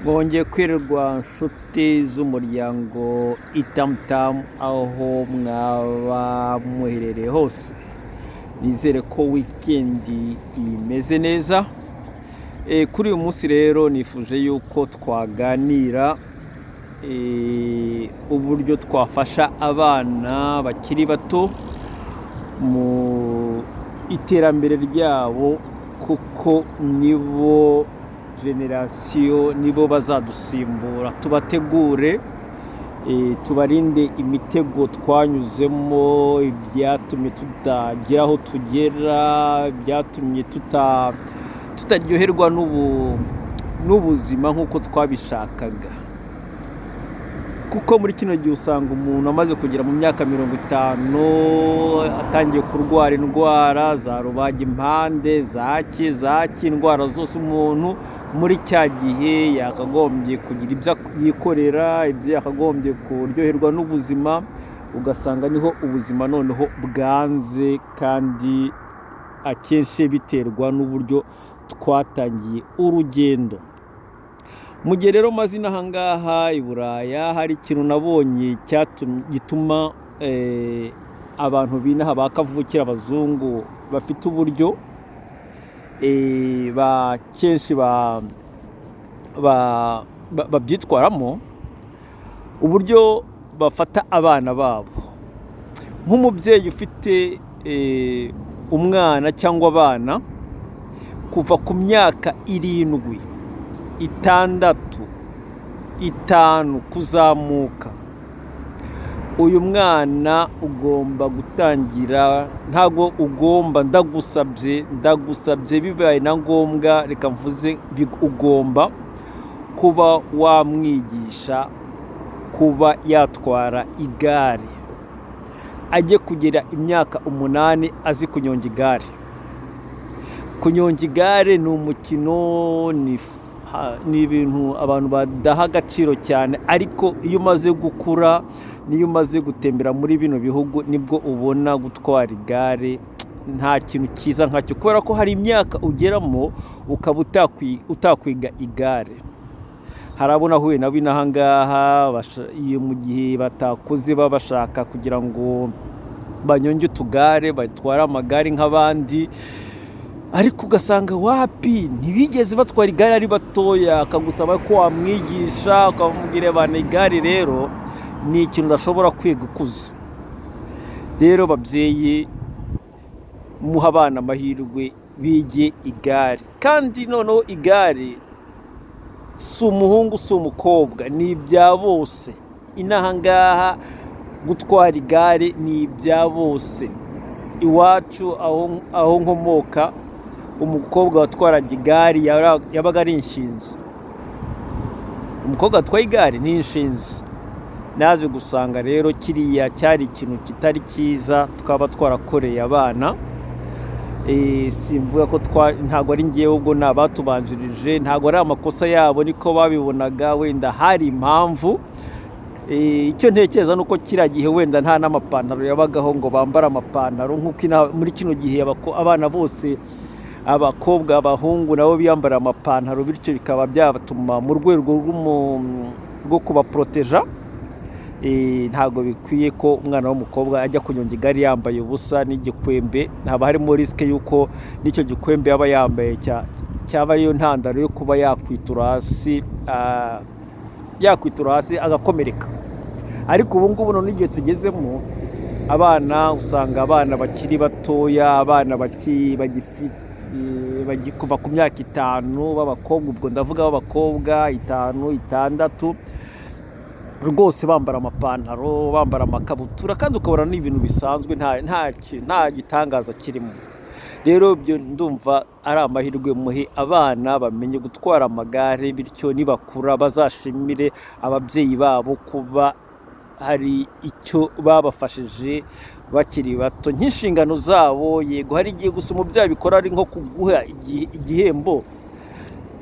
Mwongeye kwirirwa nshuti z'umuryango itamutamu aho mwaba muherereye hose, nizere ko wikendi imeze neza. Kuri uyu munsi rero nifuje yuko twaganira uburyo twafasha abana bakiri bato mu iterambere ryabo, kuko nibo generasiyo, nibo bazadusimbura. Tubategure, tubarinde imitego twanyuzemo, ibyatumye tutagera aho tugera, byatumye tutaryoherwa n'ubuzima nk'uko twabishakaga. Kuko muri kino gihe usanga umuntu amaze kugera mu myaka 50 atangiye kurwara indwara za rubagimpande, zaki indwara zose. Umuntu muri cya gihe yakagombye kugira ibyo yikorera, ibyo yakagombye kuryoherwa n'ubuzima, ugasanga niho ubuzima noneho bwanze, kandi akenshi biterwa n'uburyo twatangiye urugendo. Mu gihe rero mazina ahangaha i Buraya hari ikintu nabonye gituma abantu binaha bakavukira abazungu bafite uburyo kenshi babyitwaramo, uburyo bafata abana babo. Nk'umubyeyi ufite umwana cyangwa abana kuva ku myaka 7, 6, 5 kuzamuka, uyu mwana ugomba gutangira, ntago ugomba, ndagusabye bibaye na ngombwa, reka mvuze ugomba kuba wamwigisha kuba yatwara igare, ajye kugera imyaka 8 azi kunyonga igare. Kunyonga igare ni umukino, ni ibintu abantu badaha agaciro cyane, ariko iyo umaze gukura, niyo umaze gutembera muri bino bihugu, nibwo ubona gutwara igare nta kintu cyiza nkacyo, kubera ko hari imyaka ugeramo ukaba utakwiga igare. Harabona huye nabo inahangaha mu gihe batakuze bashaka kugira ngo banyonge utugare, batwara amagare nk'abandi, ariko ugasanga wapi, ntibigeze batwara igare ari batoya. Akagusaba ko wamwigisha, ukamubwira bana igare rero ni ikintu udashobora kwiga ukuze. Rero babyeyi, muha abana amahirwe bige igare. Kandi noneho igare si umuhungu si umukobwa, ni ibya bose. Inahangaha gutwara igare ni ibya bose. Iwacu aho nkomoka, umukobwa watwaraga igare yabaga ari inshinzi. Umukobwa watwaye igare ni inshinzi. Naje gusanga rero kiriya cyari ikintu kitari cyiza twaba twarakoreye abana. Simvuga ko ntago ari ngewe, ubwo nabatubanjirije, ntago ari amakosa yabo, niko babibonaga, wenda hari impamvu. Icyo ntekereza nuko kiriya gihe wenda nta n'amapantaro yabagaho ngo bambara amapantaro nk'uko muri kino gihe abana bose, abakobwa, abahungu nabo biyambara amapantaro, bityo bikaba byabatuma mu rwego rwo kubaproteja. Ntago bikwiye ko umwana w'umukobwa ajya kunyonga igare yambaye ubusa n'igikwembe. Haba harimo risike yuko n'icyo gikwembe yaba yambaye cyaba ariyo ntandaro yo kuba yakwitura hasi agakomereka. Ariko ubu ngubu none igihe tugezemo, abana usanga abana bakiri batoya, abana kuva ku myaka 5 b'abakobwa, ubwo ndavuga b'abakobwa 5, 6, rwose bambara amapantaro, bambara amakabutura, kandi ukabona ni ibintu bisanzwe, nta gitangaza kirimo. Rero byo ndumva ari amahirwe, muhe abana bamenye gutwara amagare, bityo nibakura bazashimire ababyeyi babo kuba hari icyo babafashije bakiri bato nk'inshingano zabo. Yego hari igihe gusa umubyeyi abikora ari nko kuguha igihembo,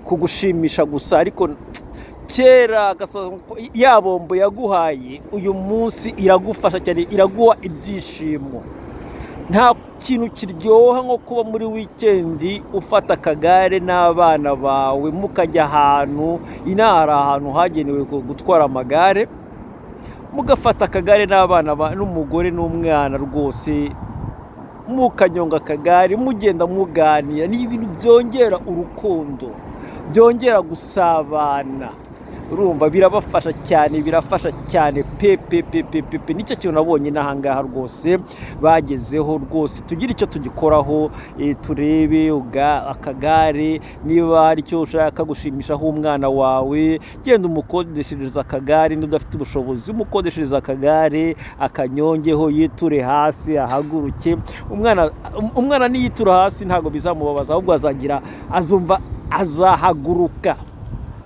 kugushimisha gusa, ariko kera ya bombo yaguhaye uyu munsi iragufasha cyane, iraguha ibyishimo. nta kintu kiryoha nko kuba muri wikendi ufata akagare n'abana bawe mukajya ahantu, inaha hari ahantu hagenewe gutwara amagare, mugafata akagare n'abana n'umugore n'umwana rwose, mukanyonga akagare mugenda muganira. Ni ibintu byongera urukundo, byongera gusabana, urumva birabafasha cyane, birafasha cyane pe. Nicyo kintu nabonye n'ahangaha rwose bagezeho rwose. Tugira icyo tugikoraho, turebe akagare, niba hari icyo ushaka gushimishaho umwana wawe, genda umukodeshereza akagare, n'udafite ubushobozi umukodeshereza akagare, akanyongeho, yiture hasi, ahaguruke. Umwana niyitura hasi ntabwo bizamubabaza, ahubwo azumva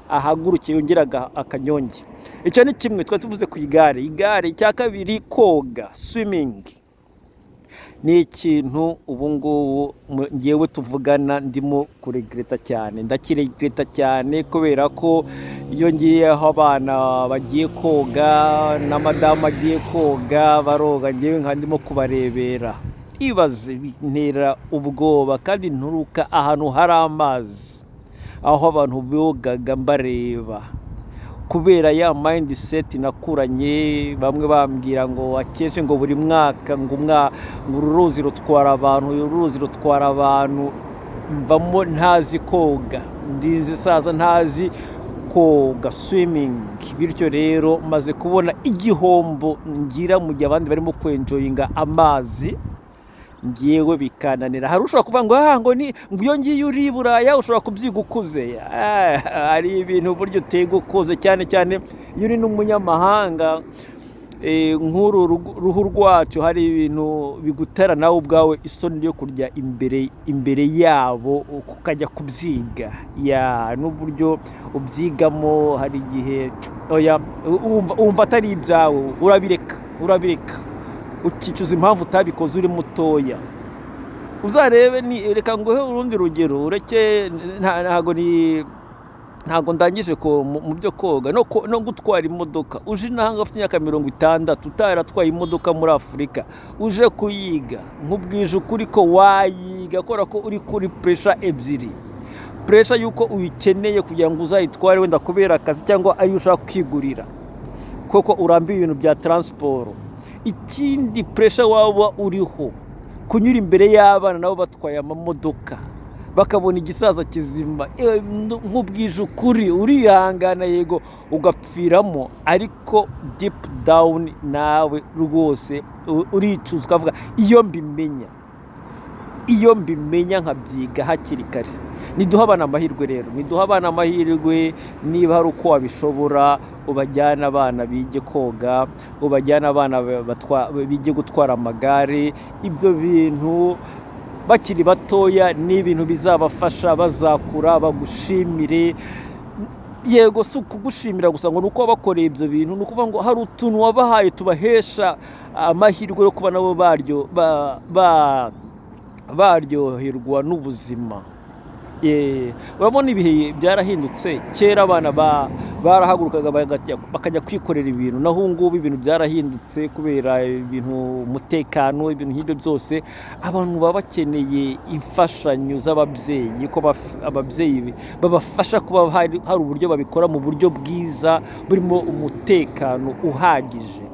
ahaguruke yongeraga akanyonge. Icyo ni kimwe twari tuvuze ku igare. Icya kabiri, koga, swimming, ni ikintu ubu ngubu ngewe tuvugana ndimo kuregreta cyane, ndakiregreta cyane, kubera ko iyo ngiye aho abana bagiye koga na madamu agiye koga baroga, ngewe nka ndimo kubarebera, ibaze bintera ubwoba, kandi nturuka ahantu hari amazi, aho abantu bogaga mbareba, kubera ya mindset nakuranye. Bamwe bambwira ngo akenshi ngo buri mwaka ngo uruzi rutwara abantu, mvamo ntazi koga, ndinze saza ntazi koga, swimming. Bityo rero maze kubona igihombo ngira mu gihe abandi barimo kwenjoyinga amazi, ngewe bikananira. Hari ushobora kuvuga ngo iyo ngiye uri Buraya ushobora kubyiga ukuze. Hari ibintu buryo utega ukoze, cyane cyane iyo uri n'umunyamahanga. Nk'uru ruhu rwacu hari ibintu bigutera nawe ubwawe isoni yo kurya imbere yabo ukajya kubyiga. N'uburyo ubyigamo hari igihe wumva atari ibyawe, urabireka ukicuza impamvu utabikoze uri mutoya. Uzarebe, reka nguhe urundi rugero, ureke ntago ndangije ko mu byo koga no gutwara imodoka. Uje nahanga afite imyaka 60 utaratwaye imodoka muri Afurika, uje kuyiga, nkubwije ukuri ko wayiga, kubera ko uri kuri pressure ebyiri. Pressure yuko uyikeneye kugira ngo uzayitware wenda kubera akazi, cyangwa ayo ushaka kwigurira koko urambiye ibintu bya transport. Ikindi pressure waba uriho kunyura imbere y'abana nabo batwaye amamodoka, bakabona igisaza kizima. Nkubwije ukuri urihangana, yego ugapfiramo, ariko deep down nawe rwose uricuza, ukavuga iyo mbimenya nkabyiga hakiri kare. Niduha abana amahirwe rero, niba hari uko wabishobora, ubajyana abana bige koga, ubajyana abana bige gutwara amagare. Ibyo bintu bakiri batoya ni ibintu bizabafasha, bazakura bagushimire. Yego si ukugushimira gusa ngo nuko bakoreye ibyo bintu, nukuvuga ngo hari utuntu wabahaye tubahesha amahirwe yo kuba nabo baryoherwa n'ubuzima. Urabona ibihe byarahindutse. Kera abana barahagurukaga bakajya kwikorera ibintu, naho ngubu ibintu byarahindutse kubera ibintu umutekano, ibintu nk'ibyo byose. Abantu baba bakeneye imfashanyo z'ababyeyi, ko ababyeyi babafasha kuba hari uburyo babikora mu buryo bwiza burimo umutekano uhagije.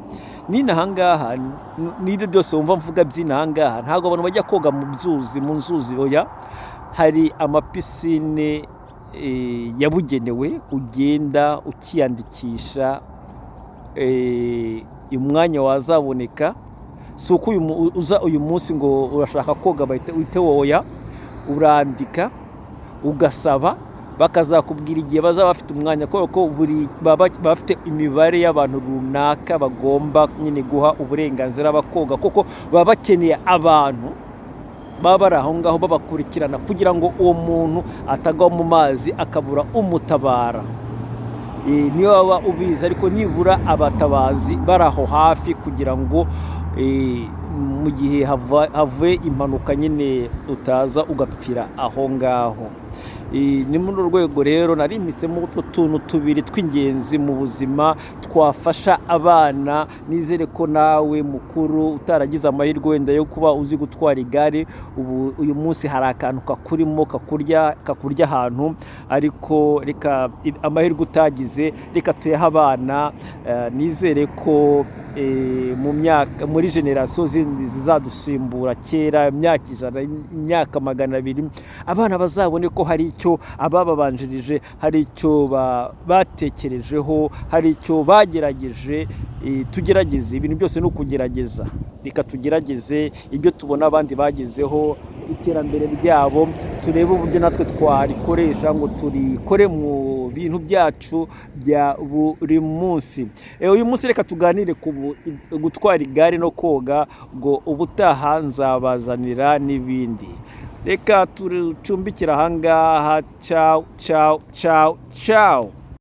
N'inahangaha n'ibyo byose wumva mvuga by'inahangaha, ntabwo abantu bajya koga mu nzuzi oya. Hari amapisine yabugenewe, ugenda ukiyandikisha, umwanya wazaboneka. Si uko uza uyu munsi ngo urashaka koga bahite woya, urandika ugasaba, bakazakubwira igihe bazaba bafite umwanya, kubera ko baba bafite imibare y'abantu runaka bagomba nyine guha uburenganzira bakoga, kuko baba bakeneye abantu baba bari aho ngaho babakurikirana, kugira ngo uwo muntu atagwa mu mazi akabura umutabara. Niyo waba ubizi, ariko nibura abatabazi bari aho hafi, kugira ngo mu gihe havuye impanuka nyine utaza ugapfira aho ngaho. Ni muri urwo rwego rero nari mpisemo utwo tuntu tubiri tw'ingenzi mu buzima twafasha abana. Nizere ko nawe mukuru utaragize amahirwe wenda yo kuba uzi gutwara igare, uyu munsi hari akantu kakurimo kakurya ahantu, ariko reka amahirwe utagize reka tuyahe abana. Nizere ko muri generasiyo zindi zizadusimbura kera, imyaka 100, imyaka 200, abana bazabone ko hari icyo abababanjirije, hari icyo batekerejeho, hari icyo bagerageje. Tugerageze, ibintu byose ni ukugerageza. Reka tugerageze ibyo tubona abandi bagezeho, iterambere ryabo, turebe uburyo natwe twarikoresha ngo turikore mu bintu byacu bya buri munsi. Uyu munsi reka tuganire ku gutwara igare no koga, ngo ubutaha nzabazanira n'ibindi. Reka tucumbikira ahangaha. Ciao ciao ciao ciao.